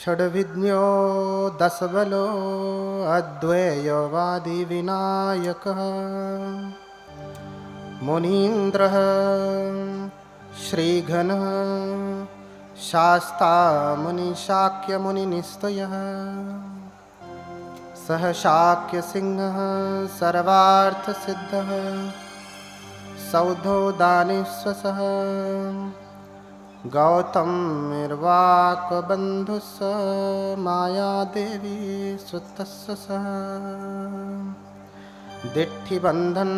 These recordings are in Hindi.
षड्विज्ञो दशबलो अद्वैयवादी विनायकः मुनीन्द्रः श्रीघनः शास्ता मुनिशाक्यमुनिनिस्तयः सह शाक्यसिंहः सर्वार्थसिद्धः सौधो दानेश्वसः गौतमिर्वाकबन्धुस्स मायादेवी सुतस्य सह दिट्ठिबन्धन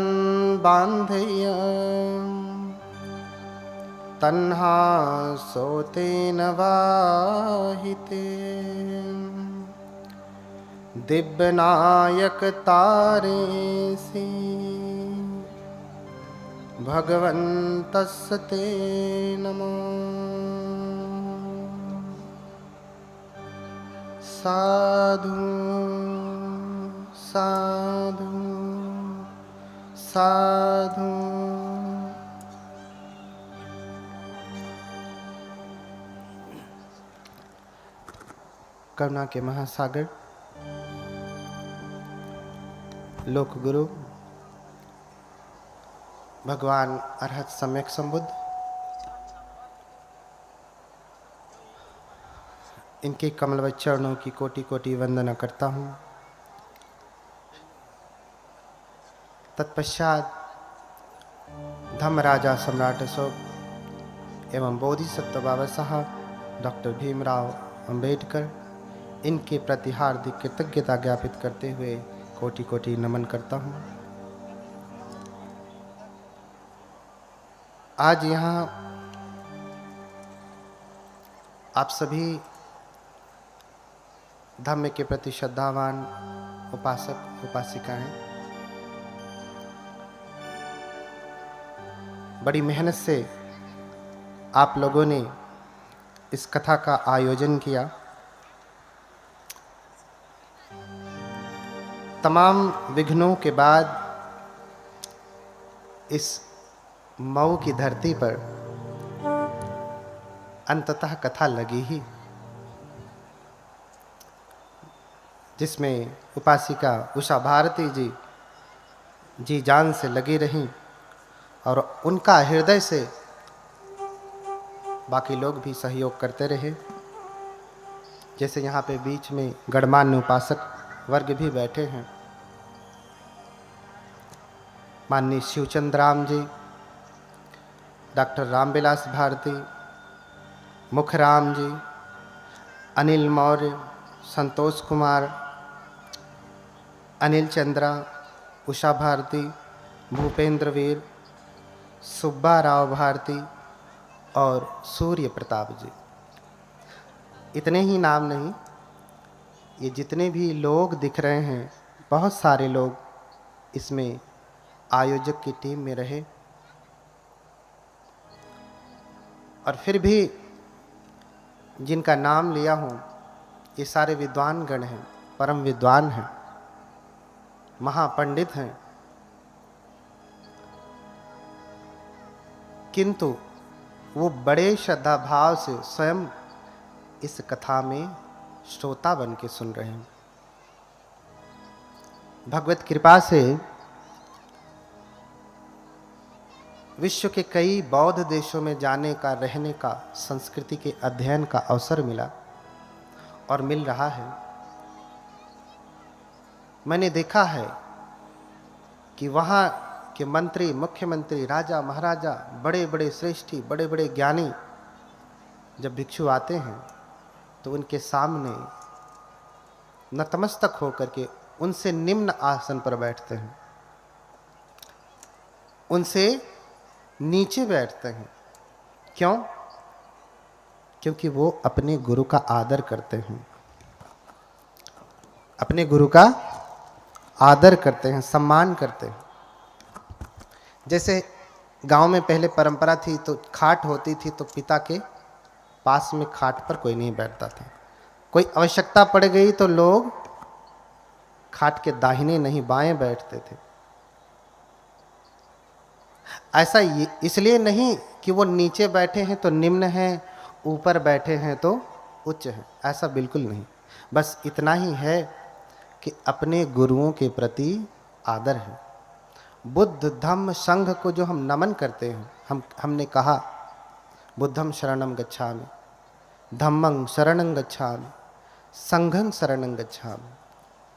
बान्धेय तन्हा सोतेन वाहिते दिव्यनायक तारेसि भगवन्तस्य ते नमः। साधु साधु साधु। करुणा के महासागर लोक गुरु भगवान अरहत सम्यक संबुद्ध, इनके कमलवत चरणों की कोटि कोटि वंदना करता हूँ। तत्पश्चात धर्मराजा सम्राट अशोक एवं बोधिसत्व बाबा साहब डॉक्टर भीमराव अंबेडकर, इनके प्रति हार्दिक कृतज्ञता ज्ञापित करते हुए कोटि कोटि नमन करता हूँ। आज यहाँ आप सभी धर्म के प्रति श्रद्धावान उपासक उपासिकाएं बड़ी मेहनत से आप लोगों ने इस कथा का आयोजन किया। तमाम विघ्नों के बाद इस मऊ की धरती पर अंततः कथा लगी ही, जिसमें उपासिका उषा भारती जी जान से लगी रहीं और उनका हृदय से बाकी लोग भी सहयोग करते रहे। जैसे यहाँ पे बीच में गणमान्य उपासक वर्ग भी बैठे हैं, माननीय शिवचंद्र राम जी, डॉक्टर रामविलास भारती, मुखराम जी, अनिल मौर्य, संतोष कुमार, अनिल चंद्रा, उषा भारती, भूपेंद्र वीर, सुब्बा राव भारती और सूर्य प्रताप जी। इतने ही नाम नहीं, ये जितने भी लोग दिख रहे हैं, बहुत सारे लोग इसमें आयोजक की टीम में रहे। और फिर भी जिनका नाम लिया हूँ, ये सारे विद्वान गण हैं, परम विद्वान हैं, महापंडित हैं, किंतु वो बड़े श्रद्धा भाव से स्वयं इस कथा में श्रोता बन के सुन रहे हैं। भगवत कृपा से विश्व के कई बौद्ध देशों में जाने का, रहने का, संस्कृति के अध्ययन का अवसर मिला और मिल रहा है। मैंने देखा है कि वहाँ के मंत्री, मुख्यमंत्री, राजा, महाराजा, बड़े बड़े श्रेष्ठी, बड़े बड़े ज्ञानी जब भिक्षु आते हैं तो उनके सामने नतमस्तक होकर के उनसे निम्न आसन पर बैठते हैं, उनसे नीचे बैठते हैं। क्यों? क्योंकि वो अपने गुरु का आदर करते हैं, अपने गुरु का आदर करते हैं, सम्मान करते हैं। जैसे गांव में पहले परंपरा थी, तो खाट होती थी तो पिता के पास में खाट पर कोई नहीं बैठता था। कोई आवश्यकता पड़ गई तो लोग खाट के दाहिने नहीं बाएं बैठते थे। ऐसा इसलिए नहीं कि वो नीचे बैठे हैं तो निम्न हैं, ऊपर बैठे हैं तो उच्च हैं, ऐसा बिल्कुल नहीं। बस इतना ही है कि अपने गुरुओं के प्रति आदर है। बुद्ध धम्म संघ को जो हम नमन करते हैं, हमने कहा बुद्धं शरणं गच्छामि, धम्मं शरणं गच्छामि, संघं शरणं गच्छामि।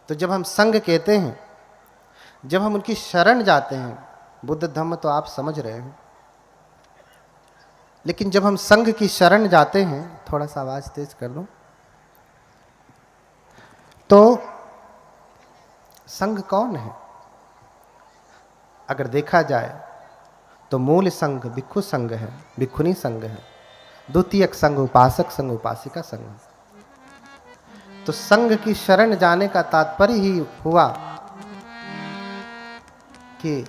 तो जब हम संघ कहते हैं, जब हम उनकी शरण जाते हैं, बुद्ध धम्म तो आप समझ रहे हैं, लेकिन जब हम संघ की शरण जाते हैं, थोड़ा सा आवाज तेज कर दो, तो संघ कौन है? अगर देखा जाए तो मूल संघ भिक्षु संघ है, भिक्षुनी संघ है। द्वितीयक संघ उपासक संघ, उपासिका संघ। तो संघ की शरण जाने का तात्पर्य ही हुआ कि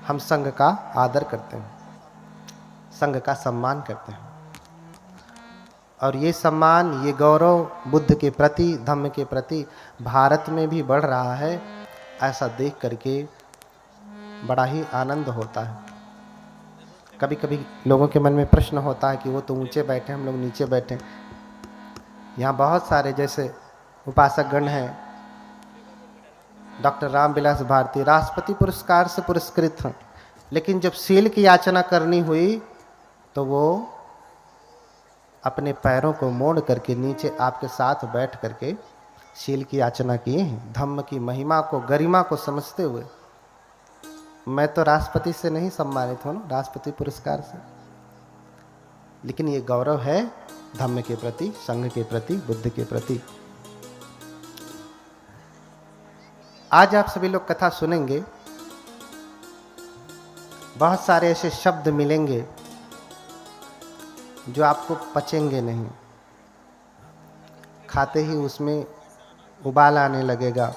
हम संघ का आदर करते हैं, संघ का सम्मान करते हैं। और ये सम्मान, ये गौरव बुद्ध के प्रति, धम्म के प्रति भारत में भी बढ़ रहा है। ऐसा देख करके बड़ा ही आनंद होता है। कभी कभी लोगों के मन में प्रश्न होता है कि वो तो ऊंचे बैठे, हम लोग नीचे बैठे। यहाँ बहुत सारे जैसे उपासक गण हैं, डॉक्टर रामविलास भारती राष्ट्रपति पुरस्कार से पुरस्कृत हैं, लेकिन जब शील की याचना करनी हुई तो वो अपने पैरों को मोड़ करके नीचे आपके साथ बैठ करके शील की याचना किए हैं, धम्म की महिमा को, गरिमा को समझते हुए। मैं तो राष्ट्रपति से नहीं सम्मानित हूँ, राष्ट्रपति पुरस्कार से, लेकिन ये गौरव है धम्म के प्रति, संघ के प्रति, बुद्ध के प्रति। आज आप सभी लोग कथा सुनेंगे, बहुत सारे ऐसे शब्द मिलेंगे जो आपको पचेंगे नहीं, खाते ही उसमें उबाल आने लगेगा,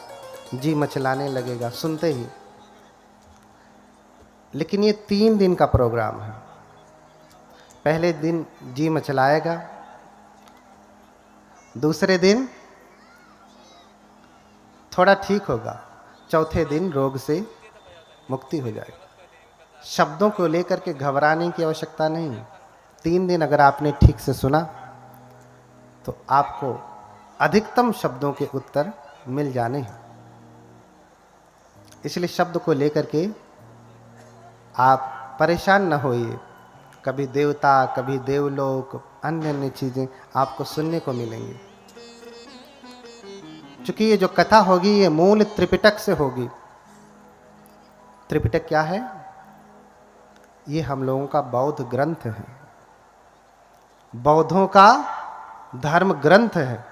जी मचलाने लगेगा सुनते ही। लेकिन ये 3 दिन का प्रोग्राम है। पहले दिन जी मचलाएगा, दूसरे दिन थोड़ा ठीक होगा, चौथे दिन रोग से मुक्ति हो जाएगी। शब्दों को लेकर के घबराने की आवश्यकता नहीं है। 3 दिन अगर आपने ठीक से सुना तो आपको अधिकतम शब्दों के उत्तर मिल जाने हैं। इसलिए शब्द को लेकर के आप परेशान न होइए। कभी देवता, कभी देवलोक, अन्य अन्य चीजें आपको सुनने को मिलेंगी। चूंकि ये जो कथा होगी ये मूल त्रिपिटक से होगी। त्रिपिटक क्या है? ये हम लोगों का बौद्ध ग्रंथ है, बौद्धों का धर्म ग्रंथ है।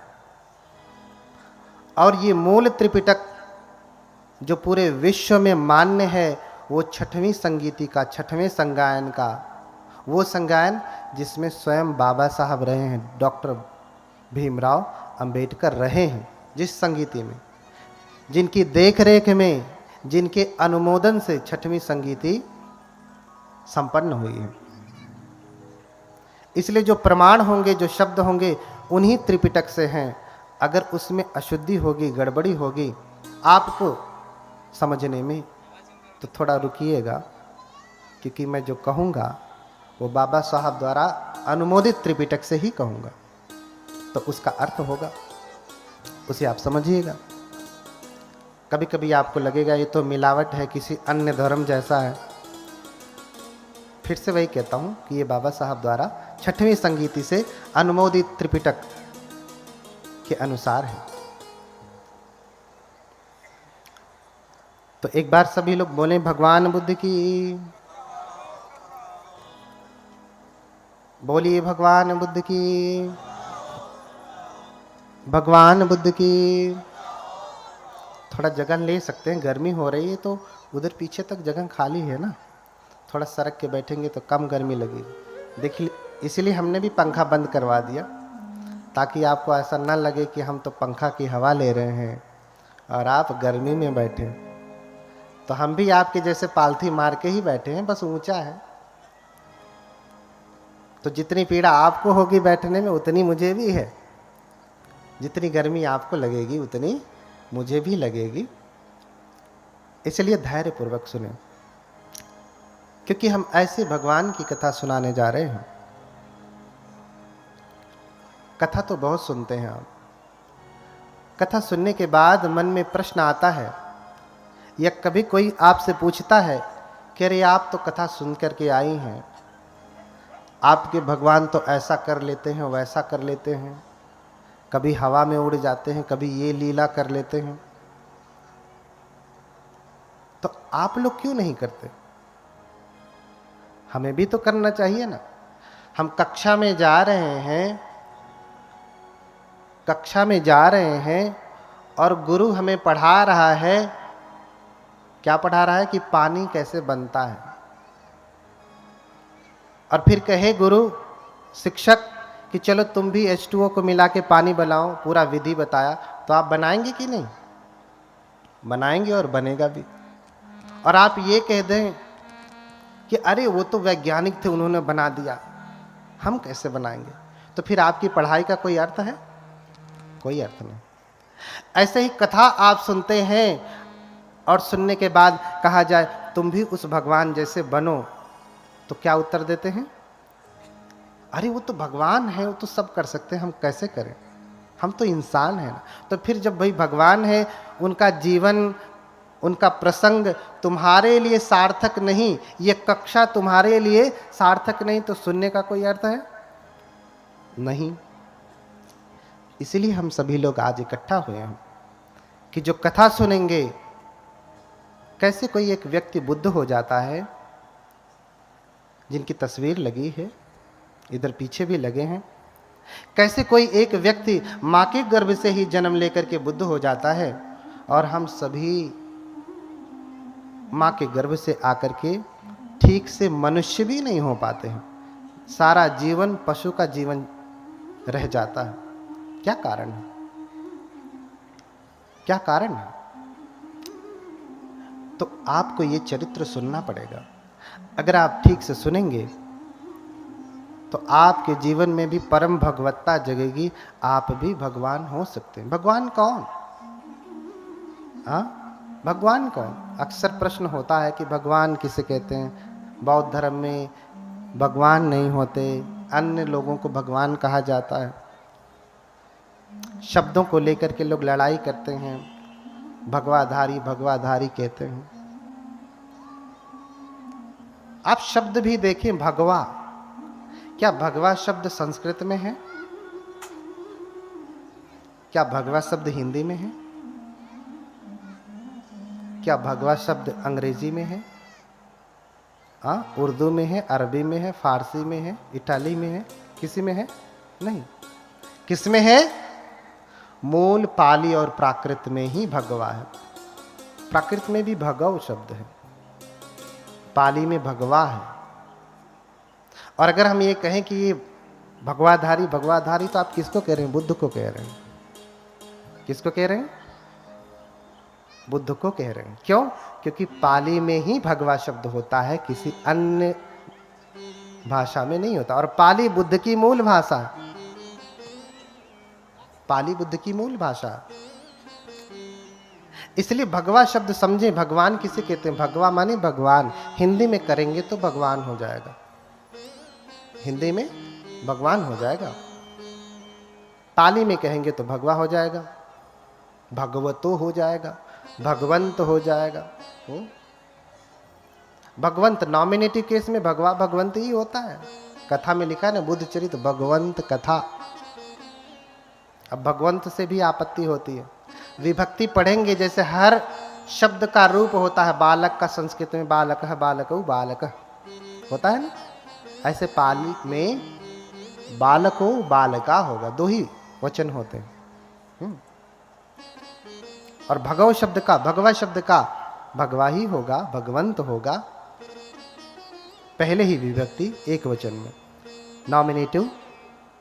और ये मूल त्रिपिटक जो पूरे विश्व में मान्य है, वो 6वीं संगीति का, 6वें संगायन का, वो संगायन जिसमें स्वयं बाबा साहब रहे हैं, डॉक्टर भीमराव अंबेडकर रहे हैं, जिस संगीति में, जिनकी देखरेख में, जिनके अनुमोदन से 6वीं संगीति संपन्न हुई है। इसलिए जो प्रमाण होंगे, जो शब्द होंगे, उन्हीं त्रिपिटक से हैं। अगर उसमें अशुद्धि होगी, गड़बड़ी होगी आपको समझने में, तो थोड़ा रुकिएगा, क्योंकि मैं जो कहूँगा वो बाबा साहब द्वारा अनुमोदित त्रिपिटक से ही कहूँगा, तो उसका अर्थ होगा, उसे आप समझिएगा। कभी कभी आपको लगेगा ये तो मिलावट है, किसी अन्य धर्म जैसा है। फिर से वही कहता हूँ कि ये बाबा साहब द्वारा 6वीं संगीति से अनुमोदित त्रिपिटक के अनुसार है। तो एक बार सभी लोग बोले भगवान बुद्ध की, बोलिए भगवान बुद्ध की, भगवान बुद्ध की। थोड़ा जगह ले सकते हैं, गर्मी हो रही है तो उधर पीछे तक जगह खाली है ना, थोड़ा सरक के बैठेंगे तो कम गर्मी लगेगी। देखिए, इसीलिए हमने भी पंखा बंद करवा दिया, ताकि आपको ऐसा न लगे कि हम तो पंखा की हवा ले रहे हैं और आप गर्मी में बैठे। तो हम भी आपके जैसे पालथी मार के ही बैठे हैं, बस ऊंचा है। तो जितनी पीड़ा आपको होगी बैठने में, उतनी मुझे भी है। जितनी गर्मी आपको लगेगी उतनी मुझे भी लगेगी। इसलिए धैर्य पूर्वक सुने, क्योंकि हम ऐसे भगवान की कथा सुनाने जा रहे हैं कथा तो बहुत सुनते हैं आप। कथा सुनने के बाद मन में प्रश्न आता है, या कभी कोई आपसे पूछता है कि अरे आप तो कथा सुन करके आई हैं, आपके भगवान तो ऐसा कर लेते हैं, वैसा कर लेते हैं, कभी हवा में उड़ जाते हैं, कभी ये लीला कर लेते हैं, तो आप लोग क्यों नहीं करते? हमें भी तो करना चाहिए ना। हम कक्षा में जा रहे हैं और गुरु हमें पढ़ा रहा है। क्या पढ़ा रहा है? कि पानी कैसे बनता है। और फिर कहे गुरु, शिक्षक कि चलो तुम भी H2O को मिला के पानी बनाओ, पूरा विधि बताया, तो आप बनाएंगे कि नहीं? बनाएंगे और बनेगा भी। और आप ये कह दें कि अरे वो तो वैज्ञानिक थे, उन्होंने बना दिया, हम कैसे बनाएंगे? तो फिर आपकी पढ़ाई का कोई अर्थ है? कोई अर्थ नहीं। ऐसे ही कथा आप सुनते हैं और सुनने के बाद कहा जाए तुम भी उस भगवान जैसे बनो, तो क्या उत्तर देते हैं? अरे वो तो भगवान है, वो तो सब कर सकते हैं, हम कैसे करें? हम तो इंसान हैं ना। तो फिर जब भाई भगवान है, उनका जीवन, उनका प्रसंग तुम्हारे लिए सार्थक नहीं, ये कक्षा तुम्हारे लिए सार्थक नहीं, तो सुनने का कोई अर्थ है? नहीं। इसलिए हम सभी लोग आज इकट्ठा हुए हैं कि जो कथा सुनेंगे, कैसे कोई एक व्यक्ति बुद्ध हो जाता है, जिनकी तस्वीर लगी है, इधर पीछे भी लगे हैं। कैसे कोई एक व्यक्ति मां के गर्भ से ही जन्म लेकर के बुद्ध हो जाता है, और हम सभी मां के गर्भ से आकर के ठीक से मनुष्य भी नहीं हो पाते हैं। सारा जीवन पशु का जीवन रह जाता है। क्या कारण है? क्या कारण है? तो आपको ये चरित्र सुनना पड़ेगा। अगर आप ठीक से सुनेंगे तो आपके जीवन में भी परम भगवत्ता जगेगी, आप भी भगवान हो सकते हैं। भगवान कौन? हाँ, भगवान कौन? अक्सर प्रश्न होता है कि भगवान किसे कहते हैं। बौद्ध धर्म में भगवान नहीं होते, अन्य लोगों को भगवान कहा जाता है। शब्दों को लेकर के लोग लड़ाई करते हैं, भगवाधारी भगवाधारी कहते हैं। आप शब्द भी देखें, भगवा, क्या भगवा शब्द संस्कृत में है? क्या भगवा शब्द हिंदी में है? क्या भगवा शब्द अंग्रेजी में है? उर्दू में है, अरबी में है, फारसी में है, इटाली में है, किसी में है? नहीं। किस में है? मूल पाली और प्राकृत में ही भगवा है। प्राकृत में भी भगव शब्द है, पाली में भगवा है। और अगर हम ये कहें कि ये भगवाधारी भगवाधारी, तो आप किसको कह रहे हैं? बुद्ध को कह रहे हैं। किसको कह रहे हैं? बुद्ध को कह रहे हैं। क्यों? क्योंकि पाली में ही भगवा शब्द होता है, किसी अन्य भाषा में नहीं होता। और पाली बुद्ध की मूल भाषा है। पाली बुद्ध की मूल भाषा। इसलिए भगवा शब्द समझे, भगवान किसे कहते हैं? भगवा माने भगवान। हिंदी में करेंगे तो भगवान हो जाएगा, हिंदी में भगवान हो जाएगा। पाली में कहेंगे तो भगवा हो जाएगा, भगवतो हो जाएगा, भगवंत हो जाएगा। भगवंत नॉमिनेटिव केस में भगवा भगवंत ही होता है। कथा में लिखा है ना, बुद्ध चरित भगवंत कथा। अब भगवंत से भी आपत्ति होती है। विभक्ति पढ़ेंगे, जैसे हर शब्द का रूप होता है। बालक का संस्कृत में बालक है, बालक बालक होता है ना, ऐसे पाली में बालको बालका होगा, दो ही वचन होते हैं। और भगव शब्द का, भगवा शब्द का भगवा ही होगा, भगवंत होगा। पहले ही विभक्ति एक वचन में, नॉमिनेटिव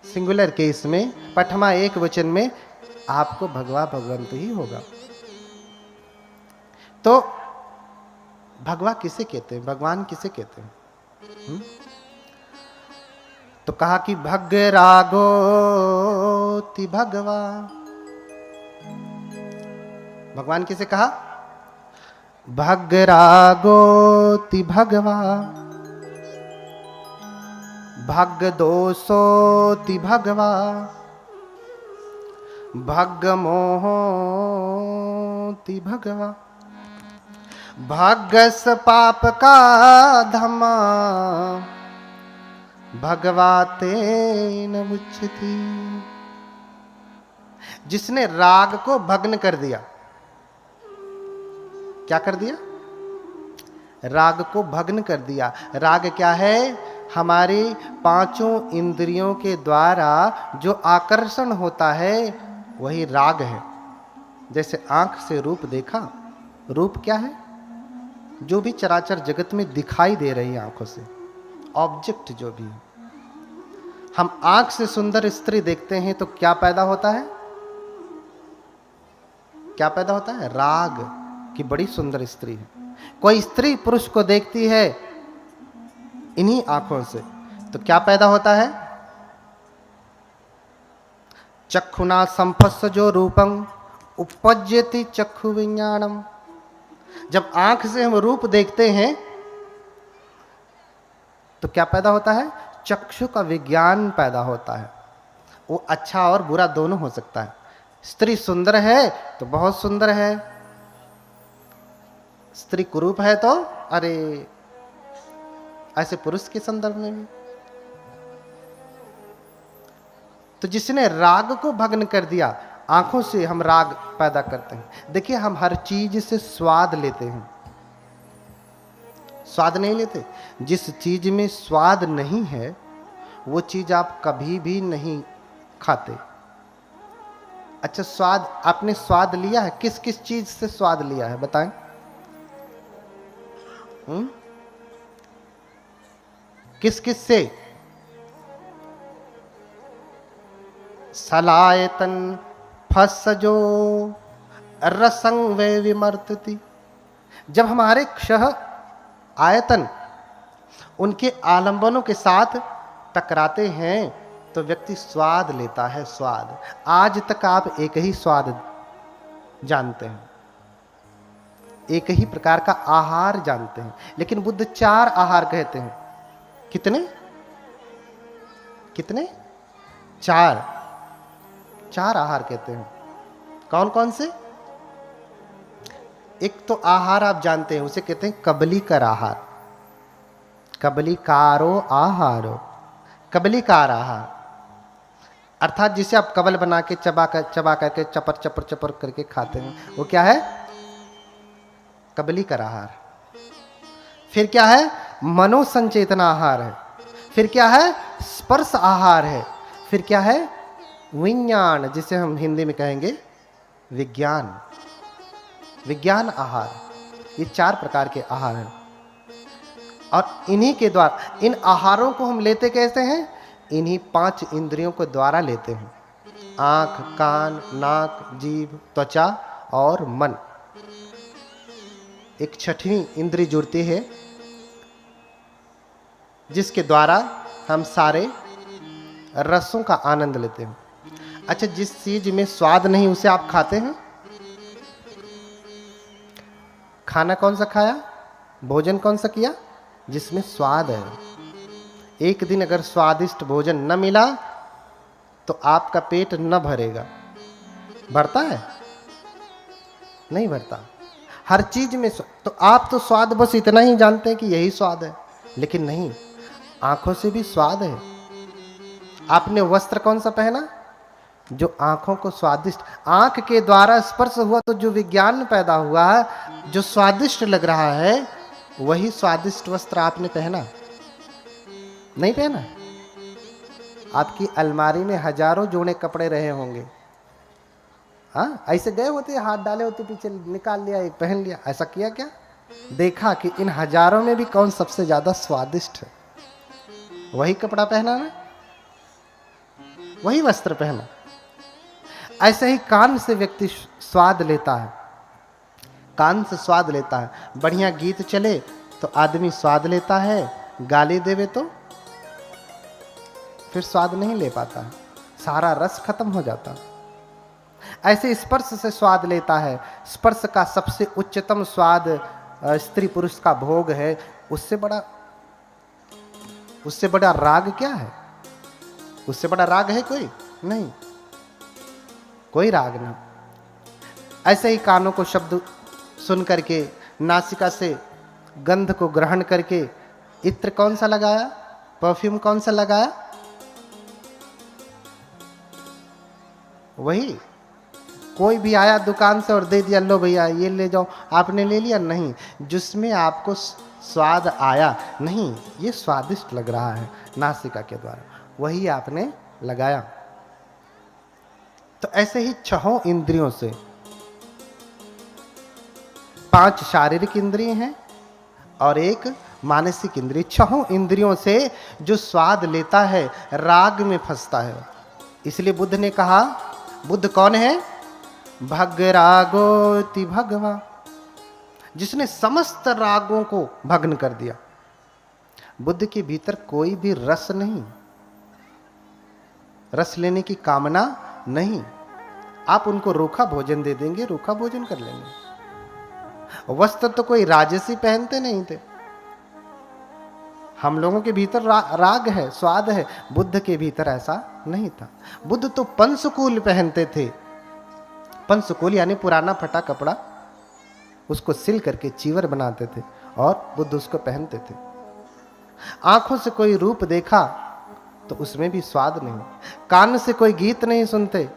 सिंगुलर केस में, पठमा एक वचन में आपको भगवा भगवंत ही होगा। तो भगवा किसे कहते हैं? भगवान किसे कहते हैं? तो कहा कि भग रागोति भगवा। भगवान किसे कहा? भग रागोति भगवा, भग दोषोति भगवा, भग्ग मोहोति भगवा, भग्गस पाप का धमा, भगवाते न मुच्यति। जिसने राग को भग्न कर दिया, क्या कर दिया? राग को भग्न कर दिया। राग क्या है? हमारी पांचों इंद्रियों के द्वारा जो आकर्षण होता है वही राग है। जैसे आंख से रूप देखा, रूप क्या है? जो भी चराचर जगत में दिखाई दे रही है आंखों से, ऑब्जेक्ट जो भी है। हम आंख से सुंदर स्त्री देखते हैं तो क्या पैदा होता है? क्या पैदा होता है? राग की बड़ी सुंदर स्त्री है। कोई स्त्री पुरुष को देखती है इन्हीं आंखों से तो क्या पैदा होता है? चक्षुना संपस्सजो रूपं उपपज्यति चक्षु विज्ञानम। जब आंख से हम रूप देखते हैं तो क्या पैदा होता है? चक्षु का विज्ञान पैदा होता है। वो अच्छा और बुरा दोनों हो सकता है। स्त्री सुंदर है तो बहुत सुंदर है, स्त्री कुरूप है तो अरे, ऐसे पुरुष के संदर्भ में भी। तो जिसने राग को भग्न कर दिया, आंखों से हम राग पैदा करते हैं। देखिए, हम हर चीज से स्वाद लेते हैं, स्वाद नहीं लेते। जिस चीज में स्वाद नहीं है वो चीज आप कभी भी नहीं खाते। अच्छा, स्वाद, आपने स्वाद लिया है? किस किस चीज से स्वाद लिया है बताएं? किस किस से? सलायतन फसजो रसंग वे विमर्तति। जब हमारे क्षह आयतन उनके आलंबनों के साथ टकराते हैं तो व्यक्ति स्वाद लेता है। स्वाद, आज तक आप एक ही स्वाद जानते हैं, एक ही प्रकार का आहार जानते हैं, लेकिन बुद्ध 4 आहार कहते हैं। कितने कितने? 4 आहार कहते हैं। कौन कौन से? एक तो आहार आप जानते हैं, उसे कहते हैं कबलीकर आहार। कबलीकारो आहारो, कबलीकार आहार अर्थात जिसे आप कबल बना के चबा करके चपर चपर चपर करके खाते हैं, वो क्या है? कबलीकर आहार। फिर क्या है? मनोसंचेतना आहार है। फिर क्या है? स्पर्श आहार है। फिर क्या है? विज्ञान, जिसे हम हिंदी में कहेंगे विज्ञान, विज्ञान आहार। ये 4 प्रकार के आहार हैं और इन्हीं के द्वारा, इन आहारों को हम लेते कैसे हैं? इन्हीं 5 इंद्रियों के द्वारा लेते हैं। आंख, कान, नाक, जीभ, त्वचा और मन। एक 6वीं इंद्री जुड़ती है जिसके द्वारा हम सारे रसों का आनंद लेते हैं। अच्छा, जिस चीज में स्वाद नहीं उसे आप खाते हैं? खाना कौन सा खाया? भोजन कौन सा किया? जिसमें स्वाद है। एक दिन अगर स्वादिष्ट भोजन न मिला तो आपका पेट न भरेगा। भरता है? नहीं भरता। हर चीज में तो आप तो स्वाद बस इतना ही जानते हैं कि यही स्वाद है, लेकिन नहीं, आंखों से भी स्वाद है। आपने वस्त्र कौन सा पहना? जो आंखों को स्वादिष्ट, आंख के द्वारा स्पर्श हुआ तो जो विज्ञान पैदा हुआ है, जो स्वादिष्ट लग रहा है, वही स्वादिष्ट वस्त्र आपने पहना। नहीं पहना? आपकी अलमारी में हजारों जोड़े कपड़े रहे होंगे, हाँ, ऐसे गए होते, हाथ डाले होते पीछे, निकाल लिया, एक पहन लिया। ऐसा किया क्या? देखा कि इन हजारों में भी कौन सबसे ज्यादा स्वादिष्ट है, वही कपड़ा पहना ना, वही वस्त्र पहना। ऐसे ही कान से व्यक्ति स्वाद लेता है, कान से स्वाद लेता है। बढ़िया गीत चले तो आदमी स्वाद लेता है, गाली देवे तो फिर स्वाद नहीं ले पाता, सारा रस खत्म हो जाता। ऐसे स्पर्श से स्वाद लेता है। स्पर्श का सबसे उच्चतम स्वाद स्त्री पुरुष का भोग है। उससे बड़ा राग क्या है? उससे बड़ा राग है कोई नहीं। कोई राग नहीं। ऐसे ही कानों को शब्द सुन करके, नासिका से गंध को ग्रहण करके इत्र कौन सा लगाया, परफ्यूम कौन सा लगाया, वही। कोई भी आया दुकान से और दे दिया, लो भैया ये ले जाओ, आपने ले लिया? नहीं। जिसमें आपको स्वाद आया, नहीं ये स्वादिष्ट लग रहा है नासिका के द्वारा, वही आपने लगाया। तो ऐसे ही छहों इंद्रियों से, 5 शारीरिक इंद्रिय हैं और एक मानसिक इंद्रिय, छहों इंद्रियों से जो स्वाद लेता है राग में फंसता है। इसलिए बुद्ध ने कहा, बुद्ध कौन है? भग रागोति भगवा, जिसने समस्त रागों को भग्न कर दिया। बुद्ध के भीतर कोई भी रस नहीं, रस लेने की कामना नहीं। आप उनको रूखा भोजन दे देंगे, रूखा भोजन कर लेंगे। वस्त्र तो कोई राजसी पहनते नहीं थे। हम लोगों के भीतर राग है, स्वाद है, बुद्ध के भीतर ऐसा नहीं था। बुद्ध तो पंचकूल पहनते थे। पंचकूल यानी पुराना फटा कपड़ा, उसको सिल करके चीवर बनाते थे और बुद्ध उसको पहनते थे। आंखों से कोई रूप देखा तो उसमें भी स्वाद नहीं। कान से कोई गीत नहीं सुनते,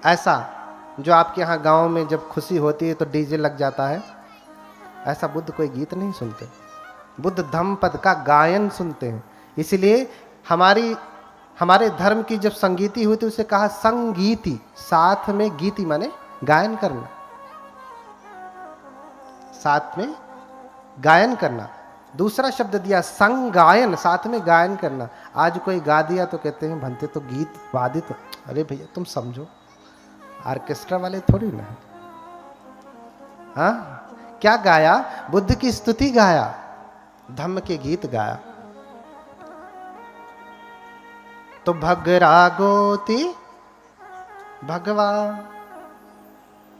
ऐसा जो आपके यहाँ गांव में जब खुशी होती है तो डीजे लग जाता है, ऐसा बुद्ध कोई गीत नहीं सुनते। बुद्ध धम्मपद का गायन सुनते हैं। इसलिए हमारे धर्म की जब संगीति हुई तो उसे कहा संगीति, साथ में गीति माने गायन करना, साथ में गायन करना। दूसरा शब्द दिया संगायन, साथ में गायन करना। आज कोई गा दिया तो कहते हैं भंते तो गीत वादित। अरे भैया तुम समझो, ऑर्केस्ट्रा वाले थोड़ी ना है। हाँ, क्या गाया? बुद्ध की स्तुति गाया, धम्म के गीत गाया। तो भग रागोति भगवा,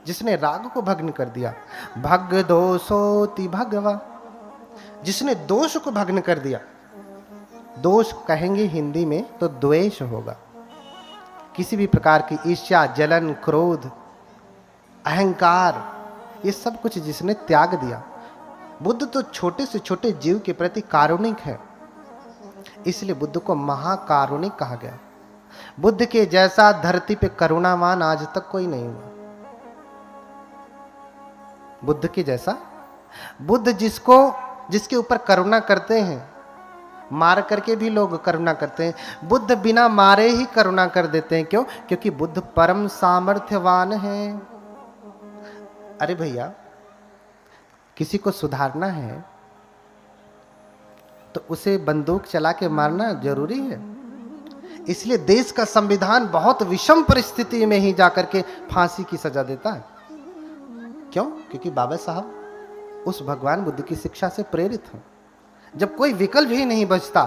जिसने राग को भग्न कर दिया। भग दोषोति भगवा, जिसने दोष को भग्न कर दिया। दोष कहेंगे हिंदी में तो द्वेष होगा। किसी भी प्रकार की ईर्ष्या, जलन, क्रोध, अहंकार, ये सब कुछ जिसने त्याग दिया। बुद्ध तो छोटे से छोटे जीव के प्रति कारुणिक है, इसलिए बुद्ध को महाकारुणिक कहा गया। बुद्ध के जैसा धरती पे करुणावान आज तक कोई नहीं हुआ। बुद्ध के जैसा, बुद्ध जिसके ऊपर करुणा करते हैं, मार करके भी लोग करुणा करते हैं। बुद्ध बिना मारे ही करुणा कर देते हैं। क्यों? क्योंकि बुद्ध परम सामर्थ्यवान है। अरे भैया, किसी को सुधारना है तो उसे बंदूक चला के मारना जरूरी है। इसलिए देश का संविधान बहुत विषम परिस्थिति में ही जाकर के फांसी की सजा देता है। क्यों? क्योंकि बाबा साहब उस भगवान बुद्ध की शिक्षा से प्रेरित हैं। जब कोई विकल्प ही नहीं बचता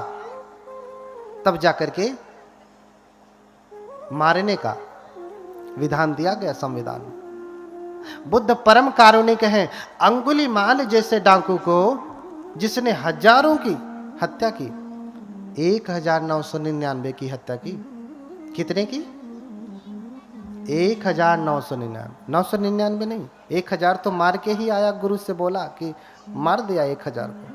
तब जाकर के मारने का विधान दिया गया संविधान में। बुद्ध परम कारुणिक हैं। अंगुलीमाल जैसे डाकू को जिसने हजारों की हत्या की, 1999 की हत्या की। कितने की? 1999। 999 नहीं, 1000 तो मार के ही आया। गुरु से बोला कि मार दिया 1000 को।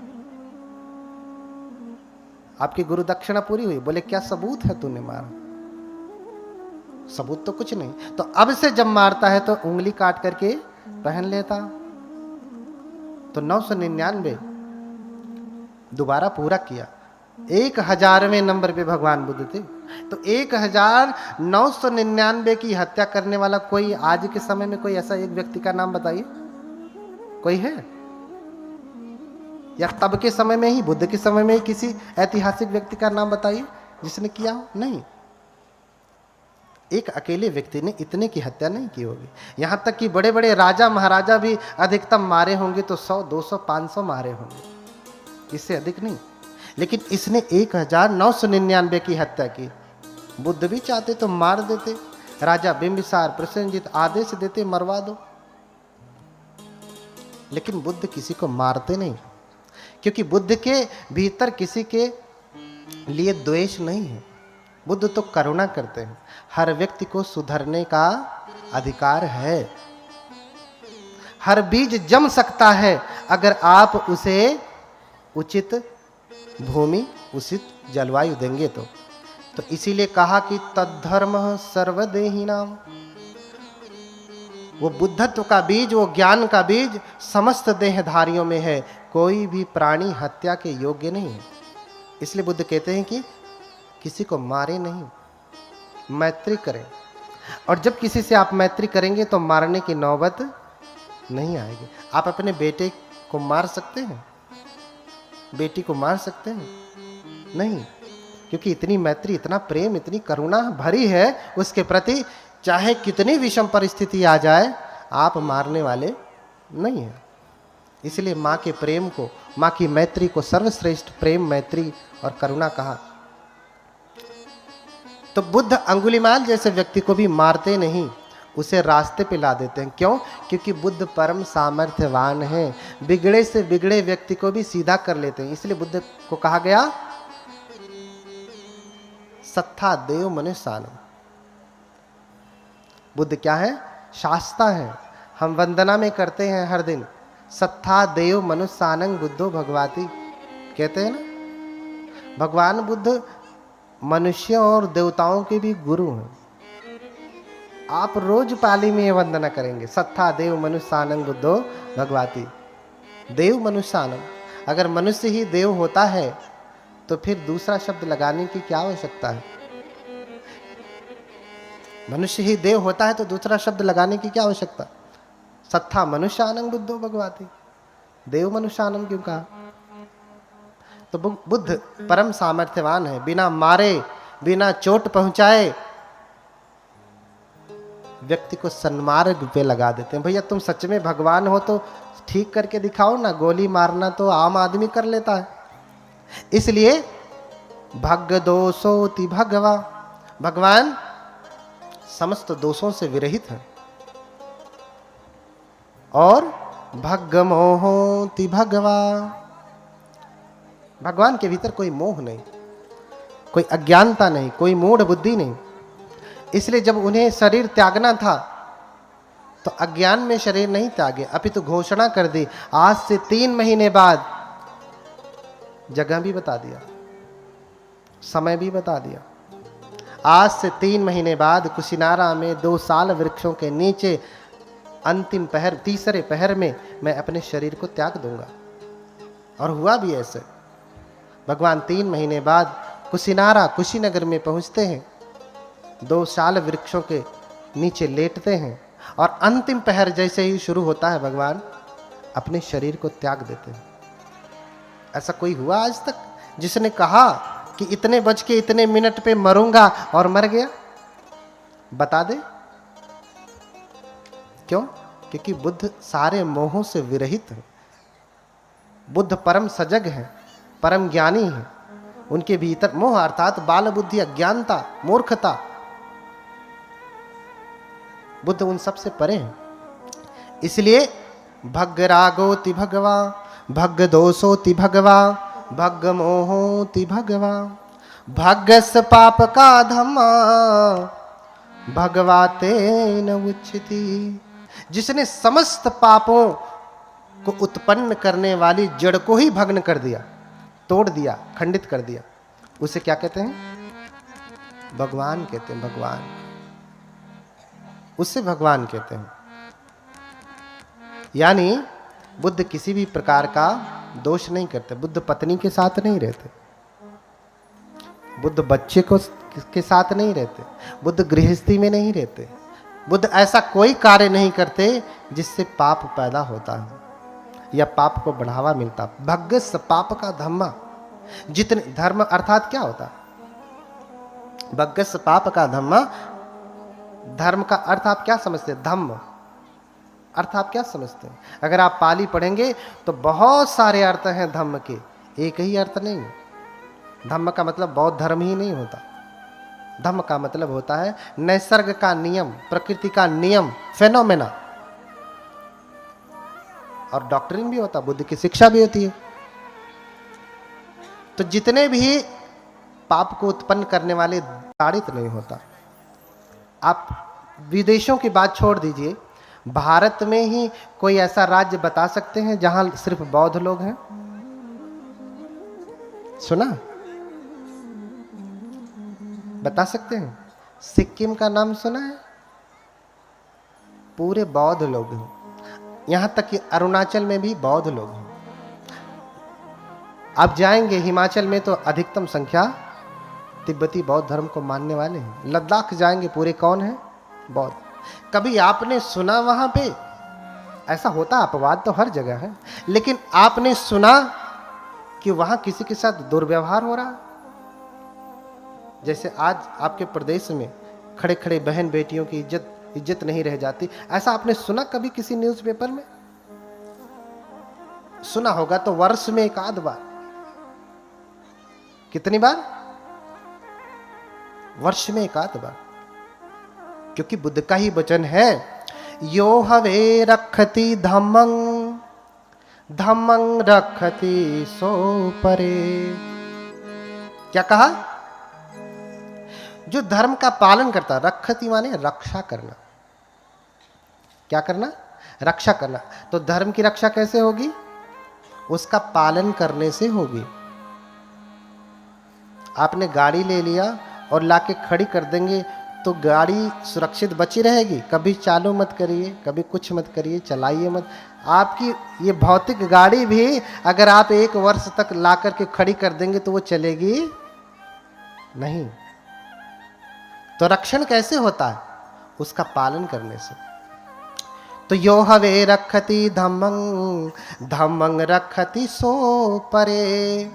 आपकी गुरु दक्षिणा पूरी हुई। बोले क्या सबूत है तूने मारा? सबूत तो कुछ नहीं। तो अब से जब मारता है तो उंगली काट करके पहन लेता। तो 999 दोबारा पूरा किया। 1000वें नंबर पे भगवान बुद्ध थे। तो 1999 की हत्या करने वाला कोई आज के समय में कोई ऐसा एक व्यक्ति का नाम बताइए, कोई है? या तब के समय में ही, बुद्ध के समय में ही किसी ऐतिहासिक व्यक्ति का नाम बताइए जिसने किया हो? नहीं। एक अकेले व्यक्ति ने इतने की हत्या नहीं की होगी। यहां तक कि बड़े बड़े राजा महाराजा भी अधिकतम मारे होंगे तो 100, 200, 500 मारे होंगे, इससे अधिक नहीं। लेकिन इसने 1999 की हत्या की। बुद्ध भी चाहते तो मार देते। राजा बिंबिसार, प्रसेनजीत आदेश देते मरवा दो। लेकिन बुद्ध किसी को मारते नहीं, क्योंकि बुद्ध के भीतर किसी के लिए द्वेष नहीं है। बुद्ध तो करुणा करते हैं। हर व्यक्ति को सुधरने का अधिकार है। हर बीज जम सकता है अगर आप उसे उचित भूमि, उचित जलवायु देंगे तो इसीलिए कहा कि तद्धर्मः सर्वदेहिनाम। वो बुद्धत्व का बीज, वो ज्ञान का बीज समस्त देहधारियों में है। कोई भी प्राणी हत्या के योग्य नहीं है। इसलिए बुद्ध कहते हैं कि किसी को मारे नहीं, मैत्री करें। और जब किसी से आप मैत्री करेंगे तो मारने की नौबत नहीं आएगी। आप अपने बेटे को मार सकते हैं, बेटी को मार सकते हैं? नहीं, क्योंकि इतनी मैत्री, इतना प्रेम, इतनी करुणा भरी है उसके प्रति, चाहे कितनी विषम परिस्थिति आ जाए आप मारने वाले नहीं हैं। इसलिए माँ के प्रेम को, माँ की मैत्री को सर्वश्रेष्ठ प्रेम, मैत्री और करुणा कहा। तो बुद्ध अंगुलीमाल जैसे व्यक्ति को भी मारते नहीं, उसे रास्ते पे ला देते हैं। क्यों? क्योंकि बुद्ध परम सामर्थ्यवान है, बिगड़े से बिगड़े व्यक्ति को भी सीधा कर लेते हैं। इसलिए बुद्ध को कहा गया सत्ता देव मनुष्यानम। बुद्ध क्या है? शास्ता है। हम वंदना में करते हैं हर दिन, सत्ता देव मनुष्यानंग बुद्धो भगवाती, कहते हैं ना। भगवान बुद्ध मनुष्यों और देवताओं के भी गुरु हैं। आप रोज पाली में वंदना करेंगे, सत्ता देव मनुष्यानंग बुद्धो भगवाती। देव मनुष्यानम, अगर मनुष्य ही देव होता है तो फिर दूसरा शब्द लगाने की क्या आवश्यकता है? मनुष्य ही देव होता है तो दूसरा शब्द लगाने की क्या आवश्यकता? सत्ता मनुष्यानंग बुद्धो भगवाती, देव मनुष्यानम क्यों कहा? तो बुद्ध परम सामर्थ्यवान है, बिना मारे, बिना चोट पहुंचाए व्यक्ति को सन्मार्ग पे लगा देते हैं। भैया तुम सच में भगवान हो तो ठीक करके दिखाओ ना, गोली मारना तो आम आदमी कर लेता है। इसलिए भग दोषोति भगवा, भगवान समस्त दोषों से विरहित है। और भग मोहोति भगवा, भगवान के भीतर कोई मोह नहीं, कोई अज्ञानता नहीं, कोई मूढ़ बुद्धि नहीं। इसलिए जब उन्हें शरीर त्यागना था तो अज्ञान में शरीर नहीं त्यागे, अपितु घोषणा कर दी, आज से 3 महीने बाद, जगह भी बता दिया, समय भी बता दिया, आज से 3 महीने बाद कुशिनारा में 2 साल वृक्षों के नीचे अंतिम पहर, तीसरे पहर में मैं अपने शरीर को त्याग दूंगा। और हुआ भी ऐसे। भगवान 3 महीने बाद कुशिनारा, कुशीनगर में पहुंचते हैं, 2 साल वृक्षों के नीचे लेटते हैं और अंतिम पहर जैसे ही शुरू होता है भगवान अपने शरीर को त्याग देते हैं। ऐसा कोई हुआ आज तक जिसने कहा कि इतने बज के इतने मिनट पे मरूंगा और मर गया? बता दे। क्यों? क्योंकि बुद्ध सारे मोहों से विरहित है। बुद्ध परम सजग है, परम ज्ञानी है। उनके भीतर मोह अर्थात बाल बुद्धि, अज्ञानता, मूर्खता, बुद्ध उन सब से परे हैं। इसलिए भग रागोति भगवा, भग दोषोति भगवा, भग मोहोति भगवा, भगस पाप का धम्मा भगवाते न उच्चति। जिसने समस्त पापों को उत्पन्न करने वाली जड़ को ही भग्न कर दिया, तोड़ दिया, खंडित कर दिया, उसे क्या कहते हैं? भगवान कहते हैं। भगवान, उससे भगवान कहते हैं। यानी बुद्ध किसी भी प्रकार का दोष नहीं करते। बुद्ध पत्नी के साथ नहीं रहते, बुद्ध बच्चे को के साथ नहीं रहते, बुद्ध गृहस्थी में नहीं रहते, बुद्ध ऐसा कोई कार्य नहीं करते जिससे पाप पैदा होता है या पाप को बढ़ावा मिलता। भग्गस पाप का धम्मा, जितने धर्म अर्थात क्या होता है? भग्गस पाप का धम्मा, धर्म का अर्थ आप क्या समझते हैं? धम्म अर्थ आप क्या समझते हैं? अगर आप पाली पढ़ेंगे तो बहुत सारे अर्थ हैं धम्म के, एक ही अर्थ नहीं। धम्म का मतलब बौद्ध धर्म ही नहीं होता। धम्म का मतलब होता है नैसर्ग का नियम, प्रकृति का नियम, फेनोमेना। और डॉक्ट्रिन भी होता, बुद्ध की शिक्षा भी होती है। तो जितने भी पाप को उत्पन्न करने वाले ताड़ित नहीं होता। आप विदेशों की बात छोड़ दीजिए, भारत में ही कोई ऐसा राज्य बता सकते हैं जहां सिर्फ बौद्ध लोग हैं? सुना? बता सकते हैं? सिक्किम का नाम सुना है? पूरे बौद्ध लोग हैं। यहां तक कि अरुणाचल में भी बौद्ध लोग हैं। आप जाएंगे हिमाचल में तो अधिकतम संख्या तिब्बती बौद्ध धर्म को मानने वाले हैं। लद्दाख जाएंगे, पूरे कौन है? बौद्ध। कभी आपने सुना वहां पे ऐसा होता? अपवाद तो हर जगह है, लेकिन आपने सुना कि वहां किसी के साथ दुर्व्यवहार हो रहा? जैसे आज आपके प्रदेश में खड़े खड़े बहन बेटियों की इज्जत नहीं रह जाती, ऐसा आपने सुना कभी किसी न्यूज़पेपर में? सुना होगा तो वर्ष में एक आध बार। कितनी बार? वर्ष में एक आध बार। क्योंकि बुद्ध का ही वचन है, यो हवे रखति धम्मं धम्मं रखति सो परे। क्या कहा? जो धर्म का पालन करता, रखति माने रक्षा करना। क्या करना? रक्षा करना। तो धर्म की रक्षा कैसे होगी? उसका पालन करने से होगी। आपने गाड़ी ले लिया और लाके खड़ी कर देंगे तो गाड़ी सुरक्षित बची रहेगी? कभी चालू मत करिए, कभी कुछ मत करिए, चलाइए मत। आपकी ये भौतिक गाड़ी भी अगर आप 1 वर्ष तक ला करके खड़ी कर देंगे तो वो चलेगी नहीं। तो रक्षण कैसे होता है? उसका पालन करने से। तो यो हवे रखति धम्मं धम्मं रखति सो परे।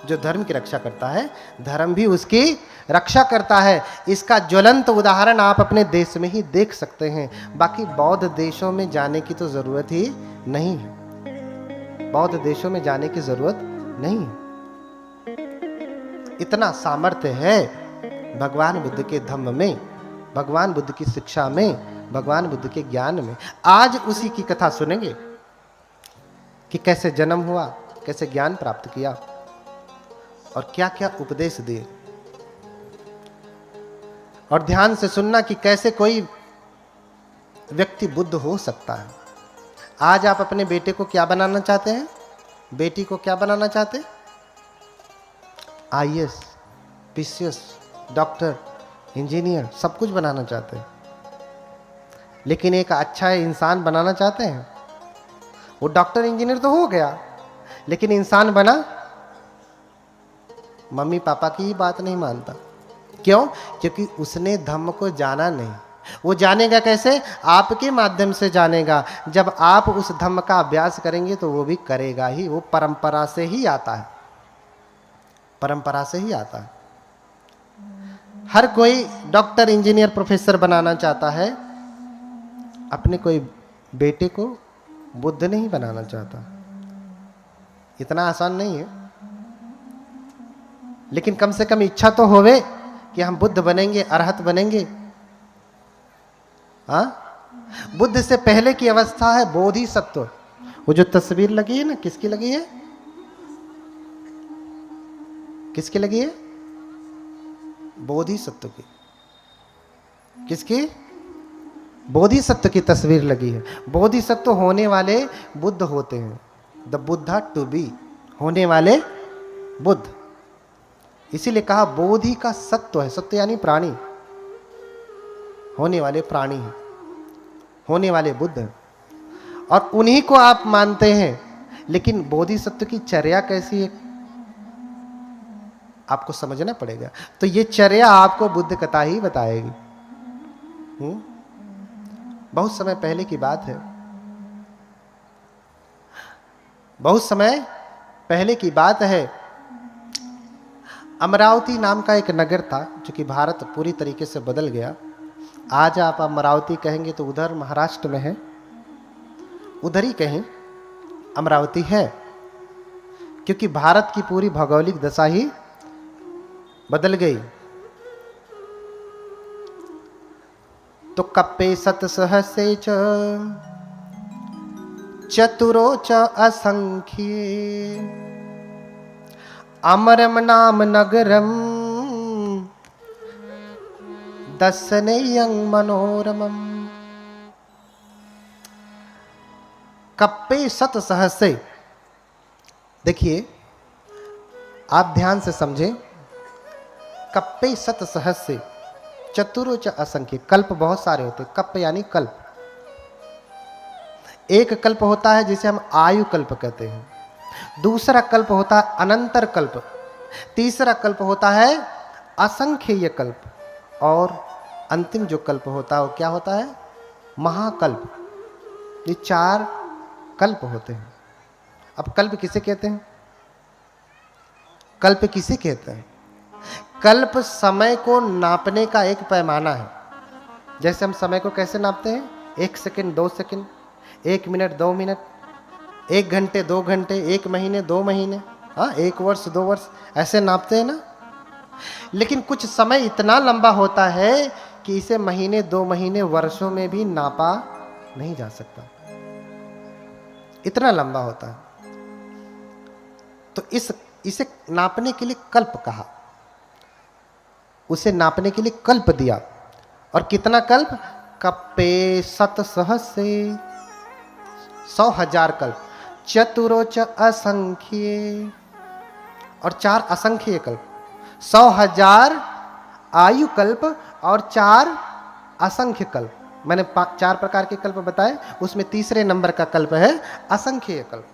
जो धर्म की रक्षा करता है, धर्म भी उसकी रक्षा करता है। इसका ज्वलंत उदाहरण आप अपने देश में ही देख सकते हैं। बाकी बौद्ध देशों में जाने की तो जरूरत ही नहीं है। बौद्ध देशों में जाने की जरूरत नहीं है। इतना सामर्थ्य है भगवान बुद्ध के धम्म में, भगवान बुद्ध की शिक्षा में, भगवान बुद्ध के ज्ञान में। आज उसी की कथा सुनेंगे कि कैसे जन्म हुआ, कैसे ज्ञान प्राप्त किया और क्या क्या उपदेश दिए। और ध्यान से सुनना कि कैसे कोई व्यक्ति बुद्ध हो सकता है। आज आप अपने बेटे को क्या बनाना चाहते हैं? बेटी को क्या बनाना चाहते हैं? IAS, PCS, डॉक्टर, इंजीनियर, सब कुछ बनाना चाहते हैं। लेकिन एक अच्छा इंसान बनाना चाहते हैं? वो डॉक्टर इंजीनियर तो हो गया, लेकिन इंसान बना? मम्मी पापा की ही बात नहीं मानता। क्यों? क्योंकि उसने धम्म को जाना नहीं। वो जानेगा कैसे? आपके माध्यम से जानेगा। जब आप उस धम्म का अभ्यास करेंगे तो वो भी करेगा ही। वो परंपरा से ही आता है, परंपरा से ही आता है। हर कोई डॉक्टर, इंजीनियर, प्रोफेसर बनाना चाहता है, अपने कोई बेटे को बुद्ध नहीं बनाना चाहता। इतना आसान नहीं है, लेकिन कम से कम इच्छा तो होवे कि हम बुद्ध बनेंगे, अरहत बनेंगे। हाँ, बुद्ध से पहले की अवस्था है बोधिसत्व। वो जो तस्वीर लगी है ना, किसकी लगी है? किसकी लगी है? बोधिसत्व की। किसकी? बोधिसत्व की तस्वीर लगी है। बोधिसत्व होने वाले बुद्ध होते हैं। द बुद्धा टू बी, होने वाले बुद्ध। इसीलिए कहा बोधि का सत्व है। सत्व यानी प्राणी, होने वाले प्राणी हैं, होने वाले बुद्ध हैं। और उन्हीं को आप मानते हैं। लेकिन बोधिसत्व की चर्या कैसी है आपको समझना पड़ेगा। तो ये चर्या आपको बुद्ध कथा ही बताएगी। बहुत समय पहले की बात है, बहुत समय पहले की बात है। अमरावती नाम का एक नगर था, जो कि भारत पूरी तरीके से बदल गया। आज आप अमरावती कहेंगे तो उधर महाराष्ट्र में है, उधर ही कहीं अमरावती है, क्योंकि भारत की पूरी भौगोलिक दशा ही बदल गई। तो कप्पे सत सहसे चतुरो च असंख्ये अमरम नाम नगरम दर्शनेयं मनोरमम। कप्पे शत सहस्रे, देखिए आप ध्यान से समझें। कप्पे शत सहस्रे चतुरोच असंख्य, कल्प बहुत सारे होते हैं। कप्प यानी कल्प। एक कल्प होता है जिसे हम आयु कल्प कहते हैं, दूसरा कल्प होता है अनंतर कल्प, तीसरा कल्प होता है असंख्येय कल्प, और अंतिम जो कल्प होता है वो क्या होता है? महाकल्प। ये 4 कल्प होते हैं। अब कल्प किसे कहते हैं? कल्प किसे कहते हैं? कल्प समय को नापने का एक पैमाना है। जैसे हम समय को कैसे नापते हैं? 1 सेकंड, 2 सेकंड, 1 मिनट, 2 मिनट, 1 घंटे, 2 घंटे, 1 महीने, 2 महीने, हाँ 1 वर्ष, 2 वर्ष, ऐसे नापते हैं ना। लेकिन कुछ समय इतना लंबा होता है कि इसे महीने, 2 महीने, वर्षों में भी नापा नहीं जा सकता, इतना लंबा होता है। तो इसे नापने के लिए कल्प कहा, उसे नापने के लिए कल्प दिया। और कितना कल्प? कप्पे शत सहस्रे, 100,000 कल्प, चतुरोच असंख्ये, और 4 असंख्य कल्प, 100,000 आयु कल्प और 4 असंख्य कल्प। मैंने 4 प्रकार के कल्प बताए, उसमें तीसरे नंबर का कल्प है असंख्य कल्प।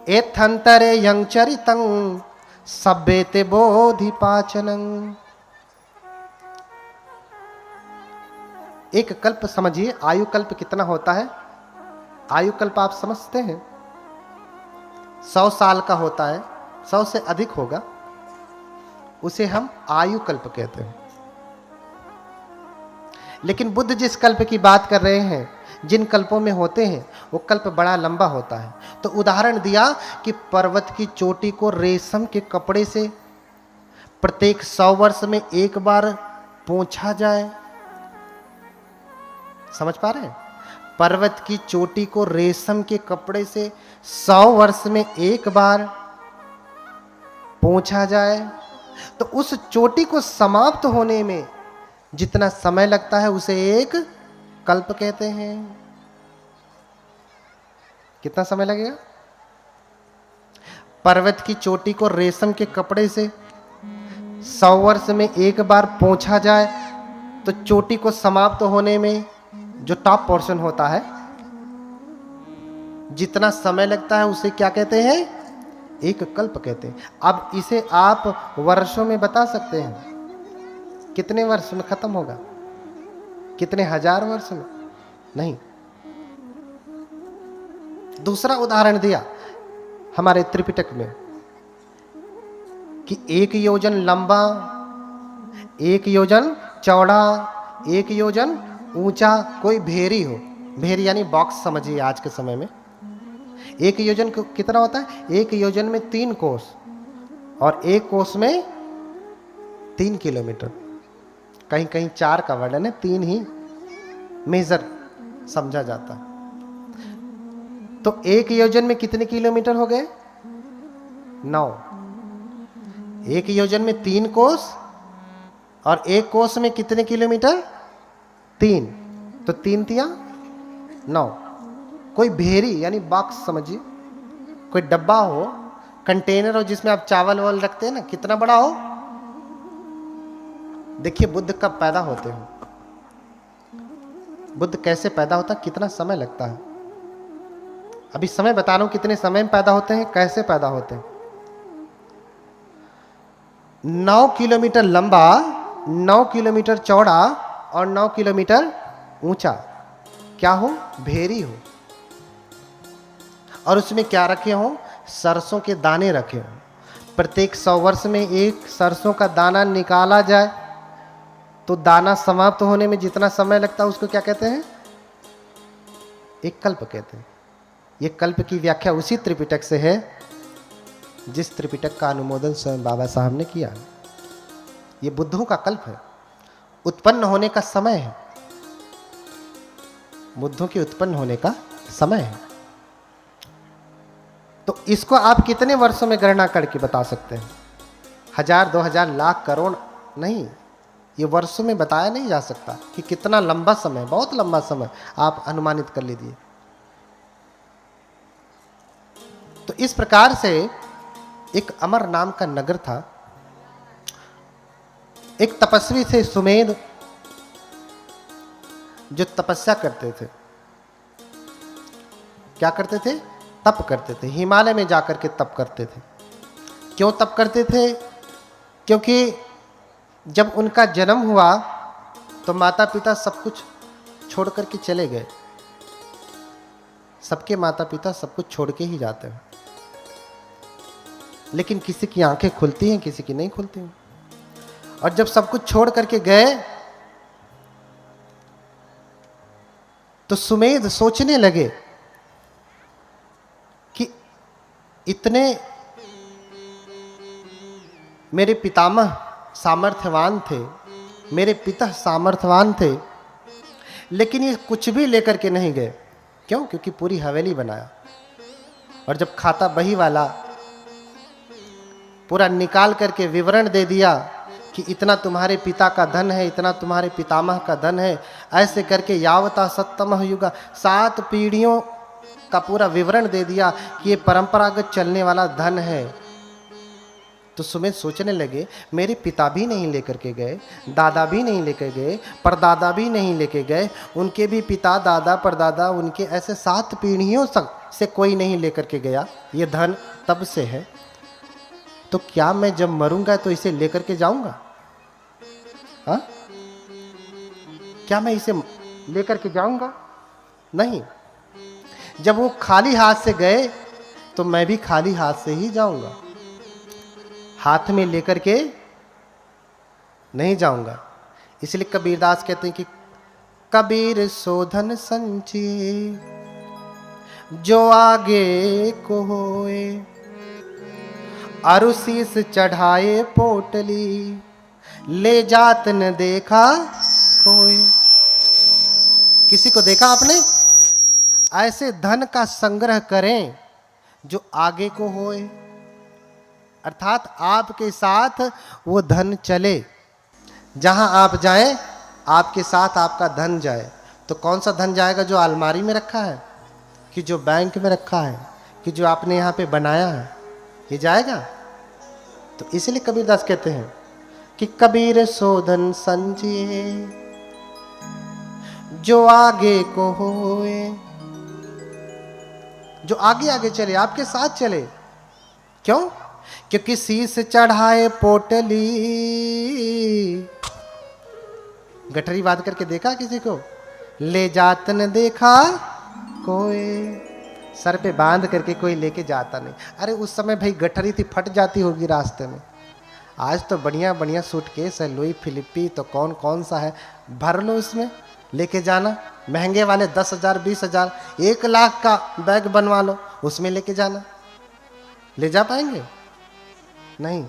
एथंतरे यं चरितं सभ्यते बोधिपाचनं। एक कल्प समझिए, आयु कल्प कितना होता है? आयु कल्प आप समझते हैं? 100 साल का होता है, 100 से अधिक होगा, उसे हम आयु कल्प कहते हैं। लेकिन बुद्ध जिस कल्प की बात कर रहे हैं, जिन कल्पों में होते हैं, वो कल्प बड़ा लंबा होता है। तो उदाहरण दिया कि पर्वत की चोटी को रेशम के कपड़े से प्रत्येक 100 वर्ष में एक बार पोंछा जाए। समझ पा रहे हैं? पर्वत की चोटी को रेशम के कपड़े से 100 वर्ष में एक बार पोंछा जाए, तो उस चोटी को समाप्त होने में जितना समय लगता है उसे एक कल्प कहते हैं। कितना समय लगेगा? पर्वत की चोटी को रेशम के कपड़े से 100 वर्ष में एक बार पोंछा जाए, तो चोटी को समाप्त होने में जो टॉप पोर्शन होता है, जितना समय लगता है उसे क्या कहते हैं? एक कल्प कहते हैं। अब इसे आप वर्षों में बता सकते हैं, कितने वर्ष में खत्म होगा? कितने हजार वर्ष में? नहीं। दूसरा उदाहरण दिया हमारे त्रिपिटक में कि 1 योजन लंबा, 1 योजन चौड़ा, 1 योजन ऊंचा कोई भेरी हो। भेरी यानी बॉक्स समझिए आज के समय में। 1 योजन कितना होता है? 1 योजन में 3 कोस, और 1 कोस में 3 किलोमीटर। कहीं कहीं 4 का वर्णन है, 3 ही मेजर समझा जाता है। तो 1 योजन में कितने किलोमीटर हो गए? 9। 1 योजन में 3 कोस, और 1 कोस में कितने किलोमीटर? 3। तो 3 तिया 9। कोई भेरी यानी बॉक्स समझिए, कोई डब्बा हो, कंटेनर हो जिसमें आप चावल वावल रखते हैं ना, कितना बड़ा हो। देखिए बुद्ध कब पैदा होते हैं, बुद्ध कैसे पैदा होता है, कितना समय लगता है। अभी समय बता रहा हूं कितने समय में पैदा होते हैं, कैसे पैदा होते हैं। 9 किलोमीटर लंबा, 9 किलोमीटर चौड़ा और 9 किलोमीटर ऊंचा क्या हो? भेरी हो। और उसमें क्या रखे हो? सरसों के दाने रखे हो। प्रत्येक 100 वर्ष में एक सरसों का दाना निकाला जाए, तो दाना समाप्त होने में जितना समय लगता है उसको क्या कहते हैं? एक कल्प कहते हैं। ये कल्प की व्याख्या उसी त्रिपिटक से है जिस त्रिपिटक का अनुमोदन स्वयं बाबा साहब ने किया। ये बुद्धों का कल्प है, उत्पन्न होने का समय है, बुद्धों के उत्पन्न होने का समय है। तो इसको आप कितने वर्षों में गणना करके बता सकते हैं? 1000, 2000, लाख, करोड़ नहीं, ये वर्षों में बताया नहीं जा सकता कि कितना लंबा समय, बहुत लंबा समय आप अनुमानित कर लीजिए। तो इस प्रकार से एक अमर नाम का नगर था। एक तपस्वी थे सुमेध, जो तपस्या करते थे। क्या करते थे? तप करते थे। हिमालय में जाकर के तप करते थे। क्यों तप करते थे? क्योंकि जब उनका जन्म हुआ तो माता पिता सब कुछ छोड़ करके चले गए। सबके माता पिता सब कुछ छोड़ के ही जाते हैं, लेकिन किसी की आंखें खुलती हैं, किसी की नहीं खुलती हैं। और जब सब कुछ छोड़ करके गए तो सुमेध सोचने लगे कि इतने मेरे पितामह सामर्थ्यवान थे, मेरे पिता सामर्थ्यवान थे, लेकिन ये कुछ भी लेकर के नहीं गए। क्यों? क्योंकि पूरी हवेली बनाया, और जब खाता बही वाला पूरा निकाल करके विवरण दे दिया कि इतना तुम्हारे पिता का धन है, इतना तुम्हारे पितामह का धन है, ऐसे करके यावता सत्तमः युगा 7 पीढ़ियों का पूरा विवरण दे दिया कि ये परंपरागत चलने वाला धन है। तो सुमेध सोचने लगे, मेरे पिता भी नहीं लेकर के गए, दादा भी नहीं लेकर गए, परदादा भी नहीं लेके गए, उनके भी पिता, दादा, परदादा, उनके ऐसे 7 पीढ़ियों से कोई नहीं लेकर के गया। ये धन तब से है, तो क्या मैं जब मरूंगा तो इसे लेकर के जाऊंगा? हाँ? क्या मैं इसे लेकर के जाऊंगा? नहीं। जब वो खाली हाथ से गए तो मैं भी खाली हाथ से ही जाऊंगा, हाथ में लेकर के नहीं जाऊंगा। इसलिए कबीरदास कहते हैं कि कबीर सोधन संचिए जो आगे को होए, अरु शीस चढ़ाए पोटली ले जात न देखा कोई। किसी को देखा आपने? ऐसे धन का संग्रह करें जो आगे को होए, अर्थात आपके साथ वो धन चले। जहां आप जाएं आपके साथ आपका धन जाए। तो कौन सा धन जाएगा? जो अलमारी में रखा है, कि जो बैंक में रखा है, कि जो आपने यहाँ पे बनाया है, ये जाएगा? तो इसलिए कबीरदास कहते हैं कि कबीर सोधन संचिए जो आगे को होए, जो आगे आगे चले, आपके साथ चले। क्यों? क्योंकि शीस चढ़ाए पोटली, गठरी बांध करके देखा किसी को? ले जात न देखा कोई। सर पे बांध करके कोई लेके जाता नहीं। अरे उस समय भाई गठरी थी, फट जाती होगी रास्ते में। आज तो बढ़िया बढ़िया सूटकेस है, लुई फिलिपी, तो कौन कौन सा है, भर लो उसमें, लेके जाना। महंगे वाले 10,000, 20,000, 1 लाख का बैग बनवा लो, उसमें लेके जाना। ले जा पाएंगे? नहीं।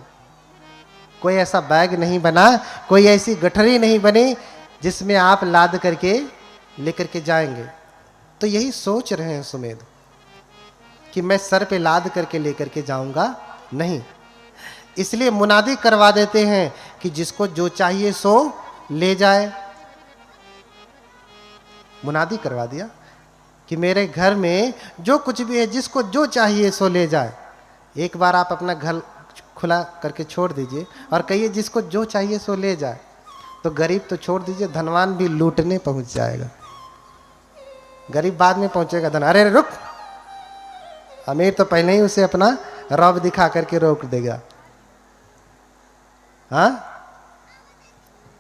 कोई ऐसा बैग नहीं बना, कोई ऐसी गठरी नहीं बनी जिसमें आप लाद करके लेकर के जाएंगे। तो यही सोच रहे हैं सुमेध कि मैं सर पे लाद करके लेकर के जाऊंगा नहीं। इसलिए मुनादी करवा देते हैं कि जिसको जो चाहिए सो ले जाए। मुनादी करवा दिया कि मेरे घर में जो कुछ भी है, जिसको जो चाहिए सो ले जाए। एक बार आप अपना घर खुला करके छोड़ दीजिए और कहिए जिसको जो चाहिए सो ले जाए, तो गरीब तो छोड़ दीजिए, धनवान भी लूटने पहुंच जाएगा। गरीब बाद में पहुंचेगा, धन अरे रुक, अमीर तो पहले ही उसे अपना रौब दिखा करके रोक देगा। हाँ?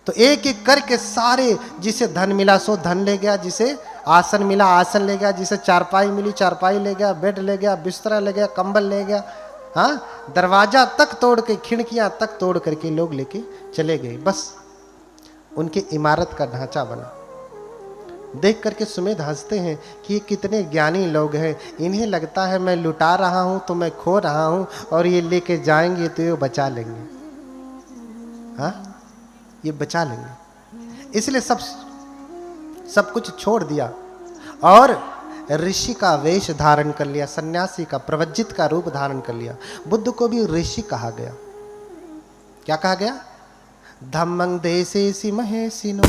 तो एक एक करके सारे, जिसे धन मिला सो धन ले गया, जिसे आसन मिला आसन ले गया, जिसे चारपाई मिली चारपाई ले गया, बेड ले गया, बिस्तरा ले गया, कंबल ले गया। हाँ? दरवाजा तक तोड़ के, खिड़कियां तक तोड़ करके लोग लेके चले गए। बस उनके इमारत का ढांचा बना। देख करके सुमेध हंसते हैं कि ये कितने ज्ञानी लोग हैं। इन्हें लगता है मैं लुटा रहा हूं तो मैं खो रहा हूं, और ये लेके जाएंगे तो ये बचा लेंगे। हाँ? ये बचा लेंगे। इसलिए सब कुछ छोड़ दिया और ऋषि का वेश धारण कर लिया, सन्यासी का, प्रवज्जित का रूप धारण कर लिया। बुद्ध को भी ऋषि कहा गया। क्या कहा गया? धम्मं देसेसि महेशिनो।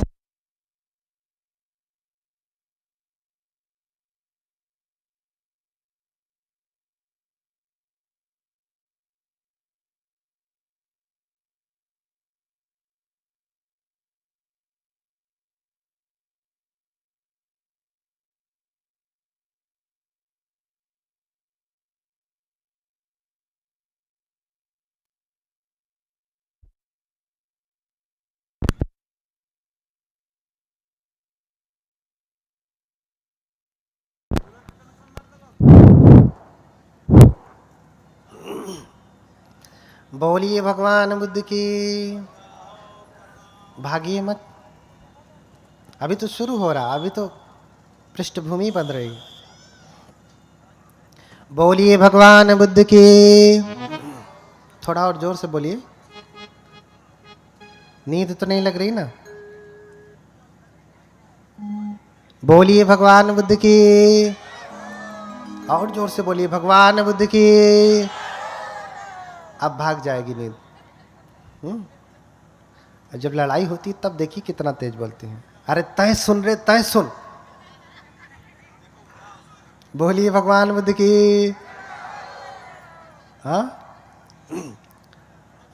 बोलिए भगवान बुद्ध की। भागिए मत, अभी तो शुरू हो रहा, अभी तो पृष्ठभूमि बन रही। बोलिए भगवान बुद्ध की। थोड़ा और जोर से बोलिए, नींद तो नहीं लग रही ना? बोलिए भगवान बुद्ध की। और जोर से बोलिए भगवान बुद्ध की। अब भाग जाएगी नींद। जब लड़ाई होती तब देखिए कितना तेज बोलते हैं। अरे तय सुन रे, तय सुन। बोलिए भगवान बुद्ध की। हाँ,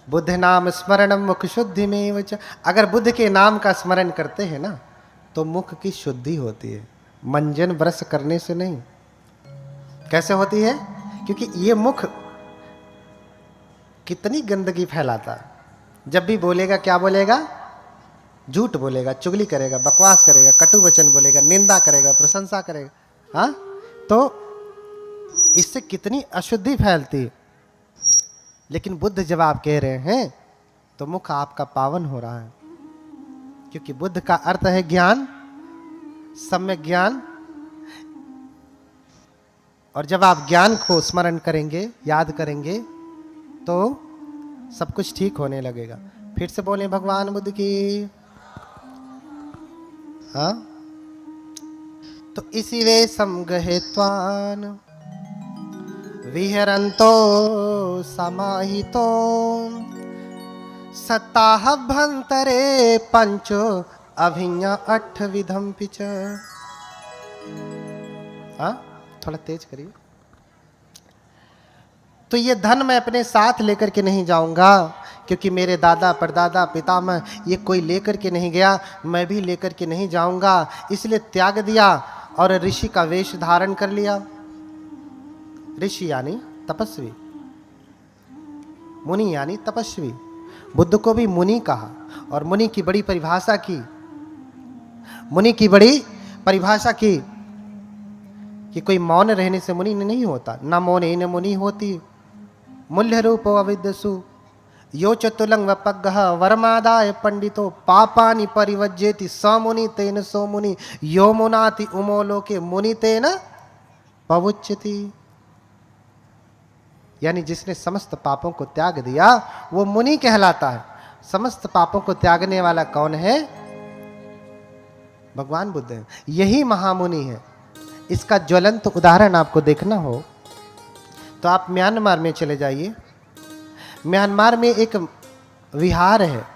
बुद्ध नाम स्मरणम मुख शुद्धि में वच। अगर बुद्ध के नाम का स्मरण करते हैं ना तो मुख की शुद्धि होती है, मंजन ब्रश करने से नहीं। कैसे होती है? क्योंकि ये मुख कितनी गंदगी फैलाता है। जब भी बोलेगा क्या बोलेगा? झूठ बोलेगा, चुगली करेगा, बकवास करेगा, कटु वचन बोलेगा, निंदा करेगा, प्रशंसा करेगा। हाँ, तो इससे कितनी अशुद्धि फैलती है। लेकिन बुद्ध जब आप कह रहे हैं तो मुख आपका पावन हो रहा है, क्योंकि बुद्ध का अर्थ है ज्ञान, सम्यक ज्ञान। और जब आप ज्ञान को स्मरण करेंगे, याद करेंगे, तो सब कुछ ठीक होने लगेगा। फिर से बोले भगवान बुद्ध की। हाँ, तो इसी वे समगहेत्वान विहरन्तो समाहितो सत्ताहभ्यंतरे पंचो अभिज्ञा अठ विधम पिच। हाँ, थोड़ा तेज करिए। तो ये धन मैं अपने साथ लेकर के नहीं जाऊंगा, क्योंकि मेरे दादा परदादा पितामह ये कोई लेकर के नहीं गया, मैं भी लेकर के नहीं जाऊंगा। इसलिए त्याग दिया और ऋषि का वेश धारण कर लिया। ऋषि यानी तपस्वी, मुनि यानी तपस्वी। बुद्ध को भी मुनि कहा और मुनि की बड़ी परिभाषा की। मुनि की बड़ी परिभाषा की कि कोई मौन रहने से मुनि नहीं होता, न मौने न मुनि होती। मूल्य रूपो अविद्यसु यो चतुलंग वपग्गः वरमादाय पंडितो पापानि परिवज्जेति स मुनि तेन सो मुनि यो मुनाति उमो लोके मुनि तेन पवुच्यति। यानी जिसने समस्त पापों को त्याग दिया वो मुनि कहलाता है। समस्त पापों को त्यागने वाला कौन है? भगवान बुद्ध है। यही महामुनि है। इसका ज्वलंत उदाहरण आपको देखना हो तो आप म्यांमार में चले जाइए। म्यांमार में एक विहार है,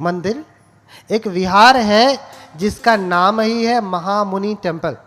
मंदिर, एक विहार है जिसका नाम ही है महामुनि टेम्पल।